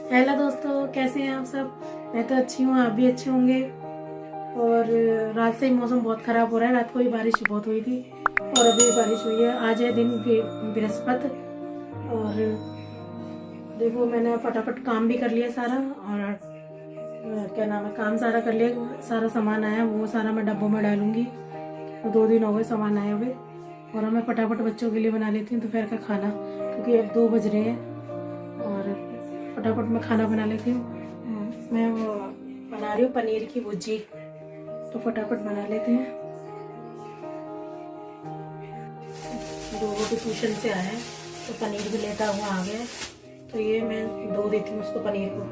Hello दोस्तों, कैसे हैं आप सब। मैं तो अच्छी हूँ, आप भी अच्छे होंगे। और रात से ही मौसम बहुत ख़राब हो रहा है। रात को ही बारिश बहुत हुई थी और अभी बारिश हुई है। आज है दिन बृहस्पति। और देखो, मैंने फटाफट काम भी कर लिया सारा। और क्या नाम है, काम सारा कर लिया। सारा सामान आया, वो सारा मैं डब्बों में डालूंगी। 2 दिन हो गए सामान आए हुए। और अब मैं फटाफट बच्चों के लिए बना लेती हूँ दोपहर का खाना, क्योंकि अब 2 बज रहे हैं। और फटाफट मैं खाना बना लेती हूँ। मैं वो बना रही हूँ पनीर की भुर्जी, तो फटाफट बना लेते हैं। दो भी ट्यूशन से आया है, तो पनीर भी लेता हुआ आ गया है। तो ये मैं धो देती हूँ उसको, पनीर को।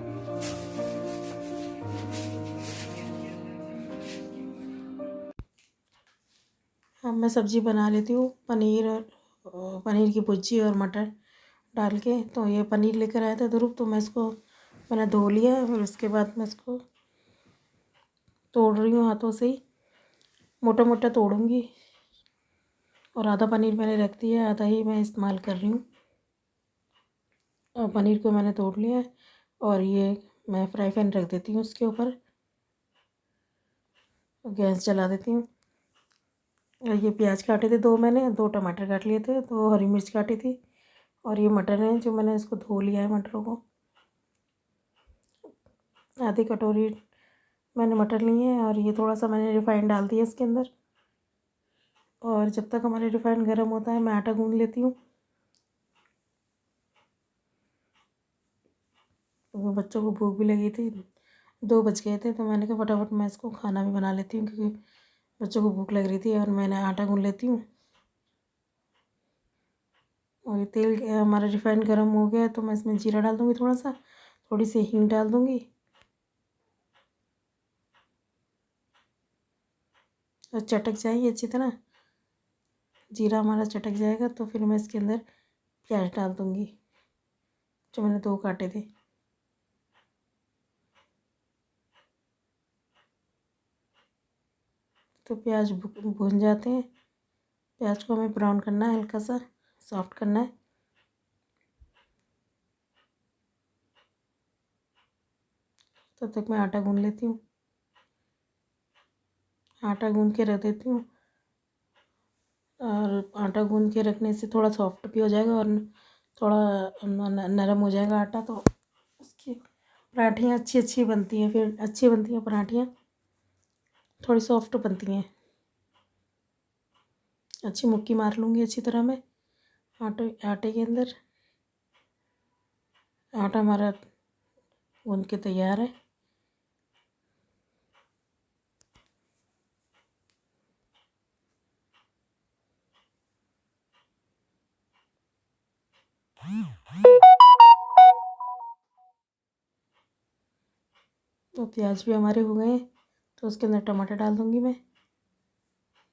अब मैं सब्जी बना लेती हूँ, पनीर और पनीर की भुर्जी और मटर डाल के। तो ये पनीर लेकर आया था ध्रुव, तो मैंने धो लिया। फिर उसके बाद मैं इसको तोड़ रही हूँ हाथों से ही, मोटा मोटा तोड़ूंगी। और आधा पनीर मैंने रख दिया, आधा ही मैं इस्तेमाल कर रही हूँ। और पनीर को मैंने तोड़ लिया है। और ये मैं फ्राई पैन रख देती हूँ उसके ऊपर, गैस जला देती हूँ। और ये प्याज काटे थे 2, मैंने 2 टमाटर काट लिए थे, 2 हरी मिर्च काटी थी। और ये मटर है जो मैंने इसको धो लिया है, मटरों को। आधी कटोरी मैंने मटर लिए हैं। और ये थोड़ा सा मैंने रिफाइंड डाल दिया इसके अंदर। और जब तक हमारे रिफाइंड गर्म होता है, मैं आटा गूँध लेती हूँ। तो बच्चों को भूख भी लगी थी, 2 बज गए थे, तो मैंने कहा फटाफट मैं इसको खाना भी बना लेती हूँ, क्योंकि बच्चों को भूख लग रही थी। और मैंने आटा गूँध लेती हूँ। और ये तेल हमारा रिफाइंड गर्म हो गया है, तो मैं इसमें जीरा डाल दूँगी थोड़ा सा, थोड़ी सी हींग डाल दूँगी। और चटक जाएगी अच्छी तरह, जीरा हमारा चटक जाएगा, तो फिर मैं इसके अंदर प्याज डाल दूँगी जो मैंने 2 काटे थे। तो प्याज भुन जाते हैं। प्याज को हमें ब्राउन करना है, हल्का सा सॉफ्ट करना है। तब तक मैं आटा गूँध लेती हूँ। आटा गूँध के रख देती हूँ। और आटा गूँध के रखने से थोड़ा सॉफ्ट भी हो जाएगा और थोड़ा नरम हो जाएगा आटा, तो उसकी पराठियाँ अच्छी अच्छी बनती हैं। फिर अच्छी बनती हैं पराठियाँ, थोड़ी सॉफ्ट बनती हैं। अच्छी मुक्की मार लूँगी अच्छी तरह मैं आटे के अंदर। आटा हमारा गूँध के तैयार है। तो प्याज भी हमारे हो गए, तो उसके अंदर टमाटर डाल दूँगी मैं।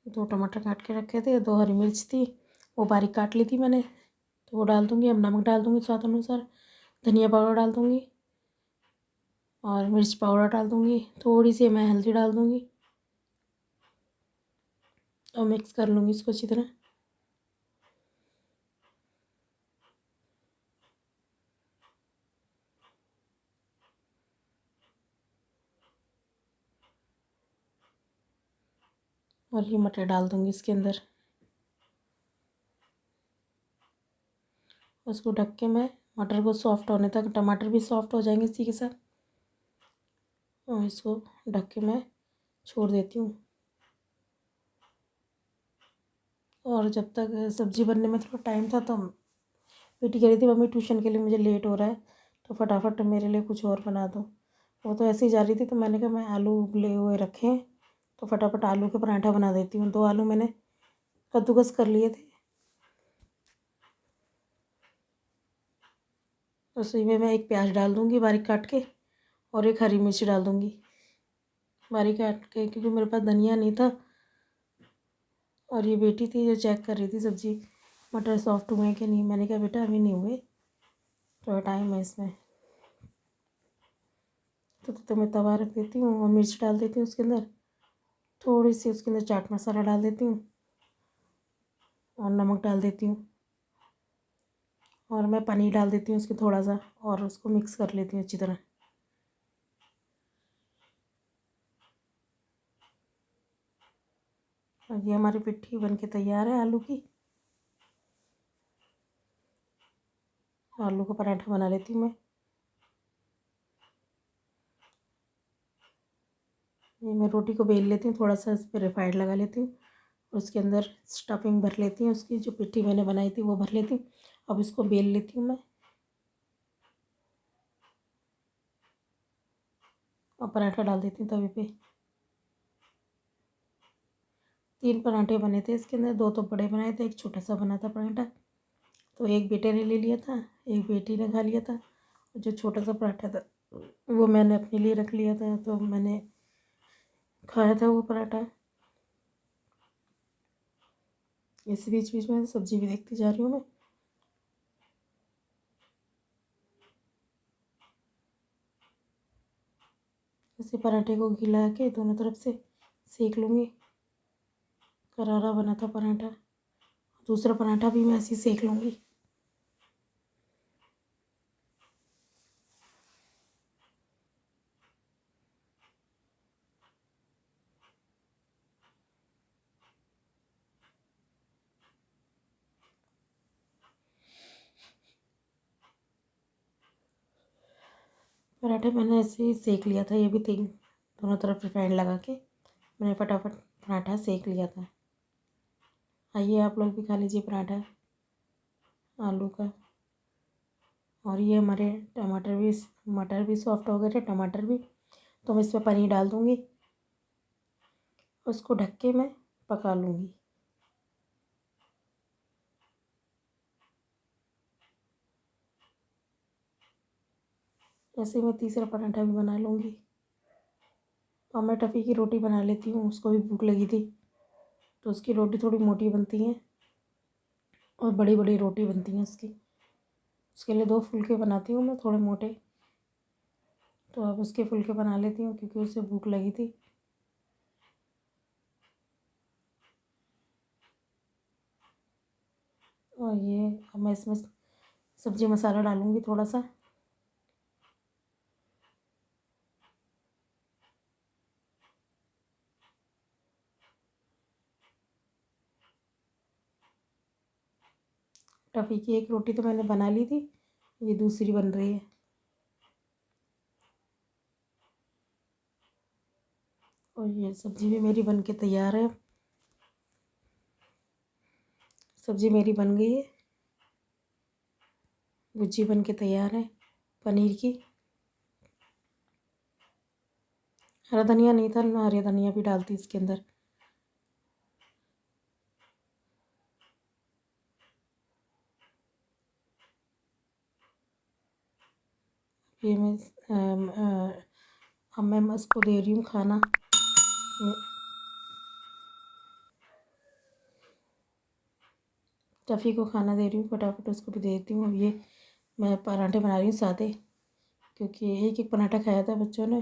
2 टमाटर काट के रखे थे, 2 हरी मिर्च थी, वो बारीक काट ली थी मैंने, तो वो डाल दूँगी। अब नमक डाल दूँगी स्वाद अनुसार, धनिया पाउडर डाल दूँगी और मिर्च पाउडर डाल दूँगी। थोड़ी सी मैं हल्दी डाल दूँगी और मिक्स कर लूँगी इसको अच्छी तरह। और ये मटर डाल दूँगी इसके अंदर। उसको ढक के मैं मटर को सॉफ्ट होने तक, टमाटर भी सॉफ्ट हो जाएंगे इसी के साथ, और इसको ढक के मैं छोड़ देती हूँ। और जब तक सब्ज़ी बनने में थोड़ा टाइम था, तो बेटी कह रही थी मम्मी ट्यूशन के लिए मुझे लेट हो रहा है, तो फटाफट मेरे लिए कुछ और बना दो। वो तो ऐसे ही जा रही थी, तो मैंने कहा मैं आलू उबले हुए रखे हैं, तो फटाफट आलू के पराठा बना देती हूँ। 2 आलू मैंने कद्दूकस कर लिए थे, उसी में मैं एक प्याज डाल दूँगी बारीक काट के, और एक हरी मिर्च डाल दूँगी बारीक काट के, क्योंकि मेरे पास धनिया नहीं था। और ये बेटी थी जो चेक कर रही थी सब्ज़ी मटर सॉफ्ट हुए हैं कि नहीं। मैंने कहा बेटा अभी नहीं हुए, थोड़ा टाइम है इसमें। तो मैं तवा रख देती हूँ और मिर्च डाल देती हूँ उसके अंदर, थोड़ी सी उसके अंदर चाट मसाला डाल देती हूँ और नमक डाल देती हूँ। और मैं पनीर डाल देती हूँ उसके थोड़ा सा, और उसको मिक्स कर लेती हूँ अच्छी तरह। और ये हमारी पिट्ठी बन के तैयार है आलू की। आलू का पराठा बना लेती हूँ मैं। ये मैं रोटी को बेल लेती हूँ, थोड़ा सा इस पर रिफाइंड लगा लेती हूँ, और उसके अंदर स्टफिंग भर लेती हूँ, उसकी जो पिट्ठी मैंने बनाई थी वो भर लेती हूँ। अब इसको बेल लेती हूँ मैं, और पराठा डाल देती हूँ तवे पे। 3 पराठे बने थे इसके अंदर, 2 तो बड़े बनाए थे, एक छोटा सा बना था पराठा। तो एक बेटे ने ले लिया था, एक बेटी ने खा लिया था। जो छोटा सा पराठा था वो मैंने अपने लिए रख लिया था, तो मैंने खाया था वो पराठा। इस बीच बीच में सब्जी भी देखती जा रही हूँ मैं। इसे पराठे को घिला के दोनों तरफ से सेक लूँगी। करारा बना था पराठा। दूसरा पराठा भी मैं ऐसे ही सेक लूँगी। पराठे मैंने ऐसे ही सेक लिया था, ये भी तीन दोनों तरफ रिफाइंड लगा के मैंने फटाफट पराठा सेक लिया था। आइए आप लोग भी खा लीजिए पराठा आलू का। और ये हमारे मटर भी सॉफ्ट हो गए थे, टमाटर भी। तो मैं इसमें पनीर डाल दूँगी, उसको ढक के मैं पका लूँगी। ऐसे ही मैं तीसरा पराठा भी बना लूँगी। और मैं टफ़ी की रोटी बना लेती हूँ, उसको भी भूख लगी थी तो उसकी रोटी थोड़ी मोटी बनती है और बड़ी बड़ी रोटी बनती हैं उसकी। उसके लिए 2 फुलके बनाती हूँ मैं, थोड़े मोटे। तो अब उसके फुलके बना लेती हूँ क्योंकि उसे भूख लगी थी। और ये अब मैं इसमें सब्ज़ी मसाला डालूँगी थोड़ा सा। टफ़ी की एक रोटी तो मैंने बना ली थी, ये दूसरी बन रही है। और ये सब्ज़ी भी मेरी बन के तैयार है। सब्ज़ी मेरी बन गई है, भुर्जी बन के तैयार है पनीर की। हरा धनिया नहीं था, ना हरी धनिया भी डालती इसके अंदर। ये मैं अब मैं उसको दे रही हूँ खाना। टफ़ी को खाना दे रही हूँ, फटाफट उसको भी दे देती हूँ। अब ये मैं पराठे बना रही हूँ सादे, क्योंकि एक एक पराठा खाया था बच्चों ने,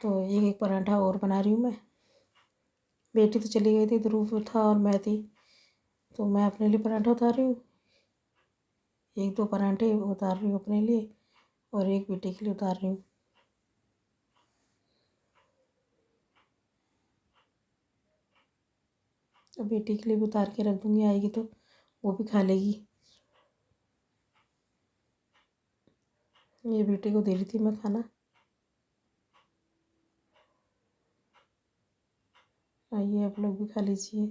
तो एक एक पराठा और बना रही हूँ मैं। बेटी तो चली गई थी, ध्रुव था और मैं थी, तो मैं अपने लिए पराठा उतार रही हूँ। 1-2 पराठे उतार रही हूँ अपने लिए, और एक बेटे के लिए उतार रही हूँ। अब बेटी के लिए भी उतार के रख दूँगी, आएगी तो वो भी खा लेगी। ये बेटे को दे रही थी मैं खाना। आइए आप लोग भी खा लीजिए।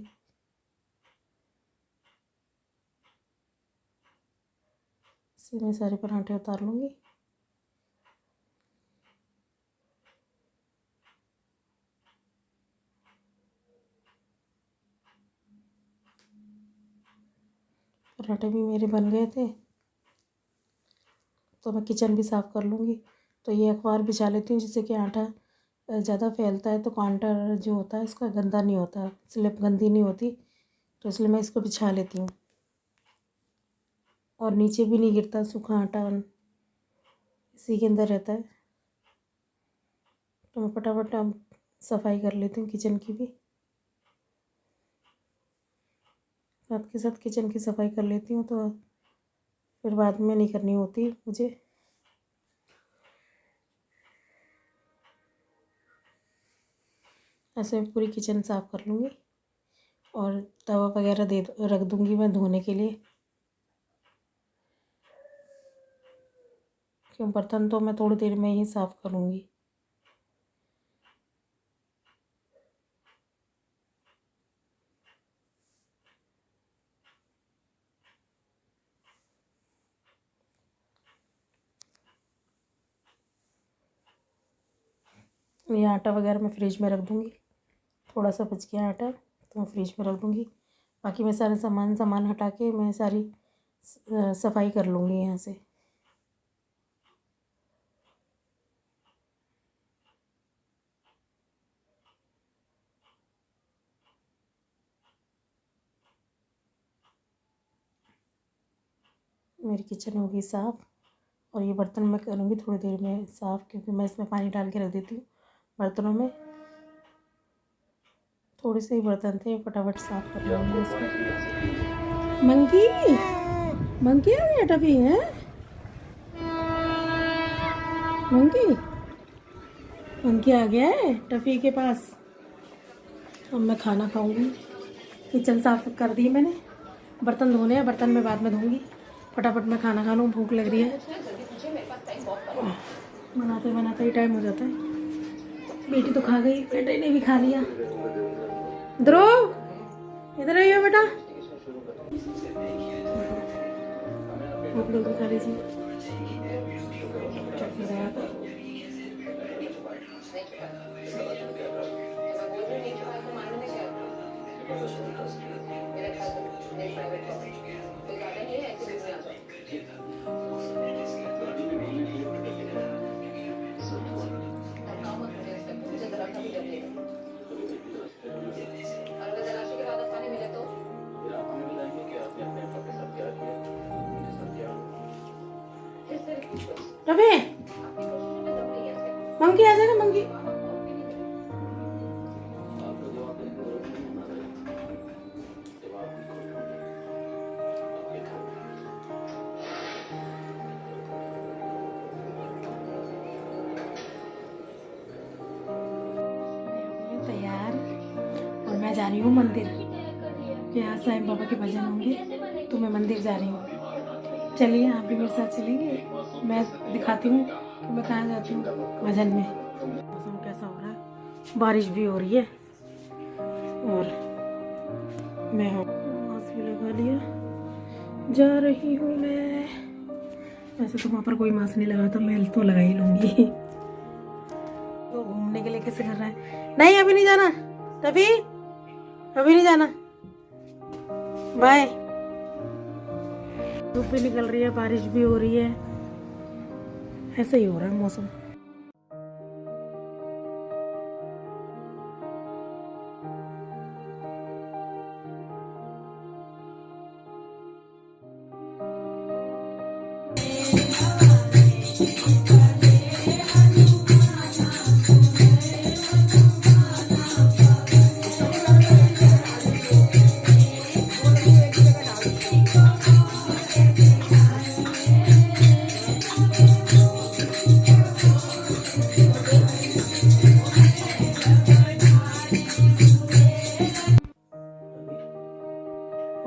इसी में सारे पराठे उतार लूँगी। पराठे भी मेरे बन गए थे, तो मैं किचन भी साफ़ कर लूँगी। तो ये अखबार बिछा लेती हूँ, जिससे कि आटा ज़्यादा फैलता है तो काउंटर जो होता है इसका गंदा नहीं होता, स्लिप गंदी नहीं होती, तो इसलिए मैं इसको बिछा लेती हूँ। और नीचे भी नहीं गिरता, सूखा आटा इसी के अंदर रहता है। तो मैं फटाफट अब सफाई कर लेती हूँ किचन की भी, साथ के साथ किचन की सफाई कर लेती हूँ, तो फिर बाद में नहीं करनी होती मुझे। ऐसे पूरी किचन साफ़ कर लूँगी और तवा वगैरह दे रख दूँगी मैं धोने के लिए, क्यों बर्तन तो मैं थोड़ी देर में ही साफ़ करूँगी। ये आटा वगैरह मैं फ्रिज में रख दूँगी, थोड़ा सा बच गया आटा तो मैं फ्रिज में रख दूँगी। बाकी मैं सारे सामान हटा के मैं सारी सफाई कर लूँगी यहाँ से। मेरी किचन होगी साफ़ और ये बर्तन मैं करूँगी थोड़ी देर में साफ़, क्योंकि मैं इसमें पानी डाल के रख देती हूँ बर्तनों में। थोड़े से ही बर्तन थे, फटाफट साफ़ कर लूँगी इसको। मंकी मंकी आ गया टफी है। मंकी आ गया है टफी के पास। अब मैं खाना खाऊंगी। किचन साफ़ कर दी मैंने, बर्तन धोने हैं, बर्तन में बाद में धोऊंगी। फटाफट मैं खाना खा लूँ, भूख लग रही है। बनाते बनाते ही टाइम हो जाता है। बेटी तो खा गई, बेटे ने भी खा लिया। ध्रुव इधर आइए बेटा, आप लोग भी खा लीजिए। रवि मंकी आ जाएगा, मंकी तैयार। और मैं जा रही हूँ मंदिर, कि आज साईं बाबा के भजन होंगे तो मैं मंदिर जा रही हूँ। चलिए आप भी मेरे साथ चलेंगे, मैं दिखाती हूँ कि मैं कहाँ जाती हूँ भजन में। मौसम कैसा हो रहा है, बारिश भी हो रही है और मैं मास्क भी लगा लिया, जा रही हूँ मैं। वैसे तो वहाँ पर कोई मास्क नहीं लगा, तो मैं तो लगा ही लूँगी। तो घूमने के लिए कैसे कर रहा है? नहीं अभी नहीं जाना, तभी अभी नहीं जाना, बाय। धूप भी निकल रही है, बारिश भी हो रही है, ऐसा ही हो रहा है मौसम।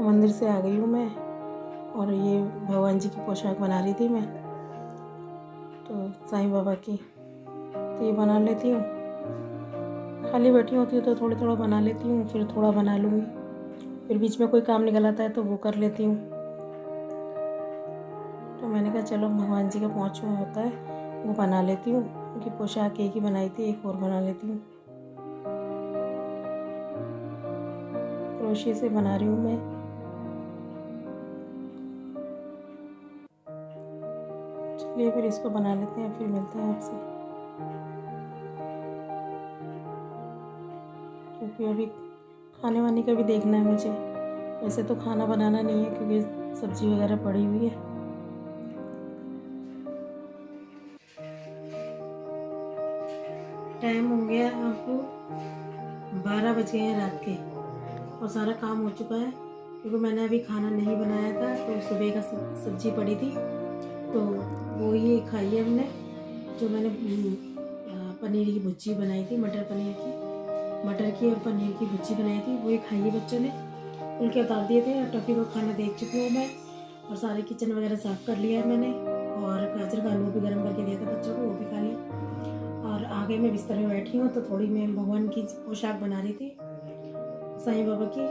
मंदिर से आ गई हूँ मैं और ये भगवान जी की पोशाक बना रही थी मैं, तो साईं बाबा की, तो ये बना लेती हूँ। खाली बैठी होती हूँ तो थोड़ा थोड़ा बना लेती हूँ, फिर थोड़ा बना लूँगी, फिर बीच में कोई काम निकल आता है तो वो कर लेती हूँ। तो मैंने कहा चलो भगवान जी का पहुँच होता है वो बना लेती हूँ, क्योंकि पोशाक एक ही बनाई थी, एक और बना लेती हूँ। क्रोशिया से बना रही हूँ मैं। चलिए फिर इसको बना लेते हैं, फिर मिलते हैं आपसे, क्योंकि अभी खाने वाने का भी देखना है मुझे। वैसे तो खाना बनाना नहीं है, क्योंकि सब्जी वगैरह पड़ी हुई है। टाइम हो गया अब 12 बज गए हैं रात के, और सारा काम हो चुका है। क्योंकि मैंने अभी खाना नहीं बनाया था, तो सुबह का सब्जी पड़ी थी तो वो ही खाई है हमने। जो मैंने पनीर की भुर्जी बनाई थी, मटर की और पनीर की भुर्जी बनाई थी, वही खाई है बच्चों ने। उनके उतार दिए थे और टॉफ़ी को खाना देख चुकी हूँ मैं, और सारे किचन वगैरह साफ़ कर लिया है मैंने, और गाजर का हलवा भी गर्म करके दिया था बच्चों को, वो भी खा लिया। और आगे मैं बिस्तर में बैठी हूँ तो थोड़ी मैं भगवान की पोशाक बना रही थी, साईं बाबा की,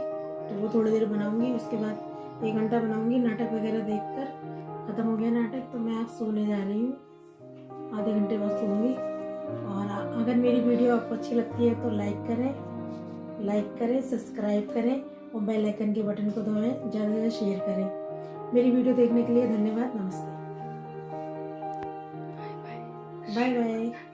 तो वो थोड़ी देर बनाऊंगी। उसके बाद 1 घंटा बनाऊंगी, नाटक वगैरह देखकर ख़त्म हो गया नाटक तो मैं अब सोने जा रही हूँ, आधे घंटे बाद सोऊंगी। और अगर मेरी वीडियो आपको अच्छी लगती है तो लाइक करें, सब्सक्राइब करें और बेल आइकन के बटन को दबाएं, ज़्यादा से ज़्यादा शेयर करें। मेरी वीडियो देखने के लिए धन्यवाद। नमस्ते, बाय बाय।